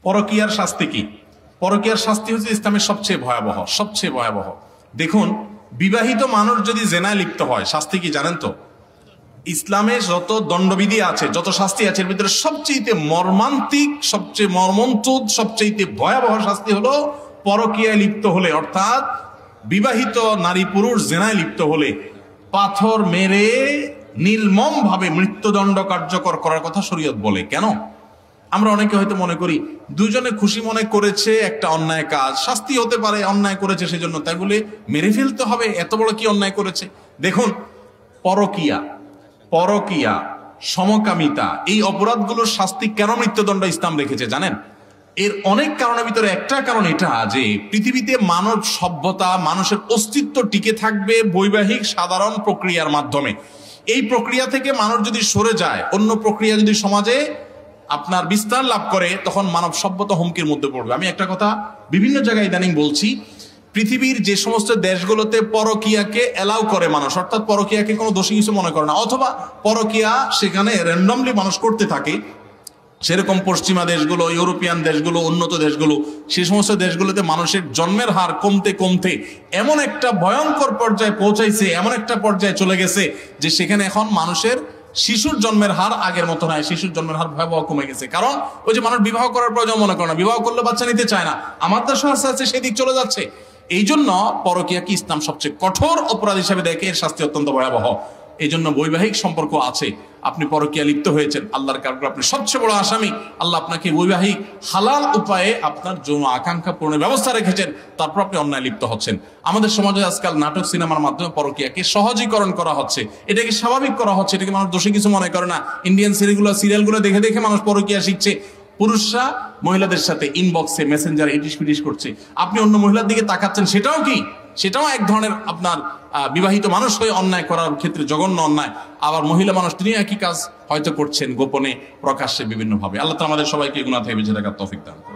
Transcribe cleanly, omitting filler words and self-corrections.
পরকীয়ার শাস্তি কি? পরকীয়ার শাস্তি হচ্ছে ইসলামের সবচেয়ে ভয়াবহ। দেখুন, বিবাহিত মানুষ যদি জেনায় লিপ্ত হয় শাস্তি কি জানেন তো? ইসলামে যত দণ্ডবিধি আছে, যত শাস্তি আছে, এর ভিতরে সবচেয়ে মর্মান্তিক, সবচেয়ে মর্মন্তুদ, সবচেয়ে ভয়াবহ শাস্তি হলো পরকীয়ায় লিপ্ত হলে, অর্থাৎ বিবাহিত নারী পুরুষ জেনায় লিপ্ত হলে পাথর মেরে নির্মম ভাবে মৃত্যুদণ্ড কার্যকর করার কথা শরীয়ত বলে। কেন? আমরা অনেকে হয়তো মনে করি দুজনে খুশি মনে করেছে একটা অন্যায় কাজ, শাস্তি হতে পারে, অন্যায় করেছে সেজন্য, তাই বলে মেরে ফেলতে হবে? এত বড় কি অন্যায় করেছে? দেখুন, পরকীয়া, সমকামিতা, এই অপরাধগুলোর শাস্তি কেন মৃত্যুদণ্ড ইসলাম রেখেছে জানেন? এর অনেক কারণের ভিতরে একটা কারণ এটা যে পৃথিবীতে মানব সভ্যতা, মানুষের অস্তিত্ব টিকে থাকবে বৈবাহিক সাধারণ প্রক্রিয়ার মাধ্যমে। এই প্রক্রিয়া থেকে মানুষ যদি সরে যায়, অন্য প্রক্রিয়া যদি সমাজে আপনার বিস্তার লাভ করে, তখন মানব সভ্যতা হুমকির মধ্যে পড়বে। আমি একটা কথা বিভিন্ন জায়গায় ইদানিং বলছি, পৃথিবীর যে সমস্ত দেশগুলোতে পরকীয়াকে এলাও করে মানুষ, অর্থাৎ পরকীয়াকে কোনো দোষী কিছু মনে করে না, অথবা পরকীয়া সেখানে র্যান্ডমলি মানুষ করতে থাকে, সেরকম পশ্চিমা দেশগুলো, ইউরোপিয়ান দেশগুলো, উন্নত দেশগুলো, সেই সমস্ত দেশগুলোতে মানুষের জন্মের হার কমতে কমতে এমন একটা ভয়ঙ্কর পর্যায়ে পৌঁছাইছে, এমন একটা পর্যায়ে চলে গেছে যে সেখানে এখন মানুষের শিশুর জন্মের হার আগের মতো নয়, শিশুর জন্মের হার ভয়াবহ কমে গেছে। কারণ ওই যে মানুষ বিবাহ করার প্রয়োজন মনে করে না, বিবাহ করলে বাচ্চা নিতে চায় না, আমার দেশে আস্তে আস্তে সেদিক চলে যাচ্ছে। এই জন্য পরকীয়াকে ইসলাম সবচেয়ে কঠোর অপরাধ হিসেবে দেখে, এর শাস্তি অত্যন্ত ভয়াবহ। এই জন্য বৈবাহিক সম্পর্ক আছে, আপনি পরকীয়া লিপ্ত হয়েছেন, আল্লাহর কাছে আপনি সবচেয়ে বড় আসামি। আল্লাহ আপনাকে বৈবাহিক হালাল উপায়ে আপনার যৌন আকাঙ্ক্ষা পূরণের ব্যবস্থা রেখেছেন, তারপর আপনি অন্যায় লিপ্ত হচ্ছেন। আমাদের সমাজে আজকাল নাটক সিনেমার মাধ্যমে পরকীয়াকে সহজীকরণ করা হচ্ছে, এটাকে স্বাভাবিক করা হচ্ছে, এটাকে মানুষ দোষী কিছু মনে করে না। ইন্ডিয়ান সিরিয়ালগুলো দেখে দেখে মানুষ পরকীয়া শিখছে। পুরুষরা মহিলাদের সাথে ইনবক্সে, মেসেঞ্জারে ইটিস পিটিস করছে, আপনি অন্য মহিলার দিকে তাকাচ্ছেন, সেটাও এক ধরনের আপনার বিবাহিত মানুষ হয়ে অন্যায় করার ক্ষেত্রে জঘন্য অন্যায়। আবার মহিলা মানুষ তিনি একই কাজ হয়তো করছেন গোপনে, প্রকাশ্যে, বিভিন্ন ভাবে। আল্লাহ তো আমাদের সবাইকে গুনাহ থেকে বেঁচে থাকার তৌফিক দান করুন।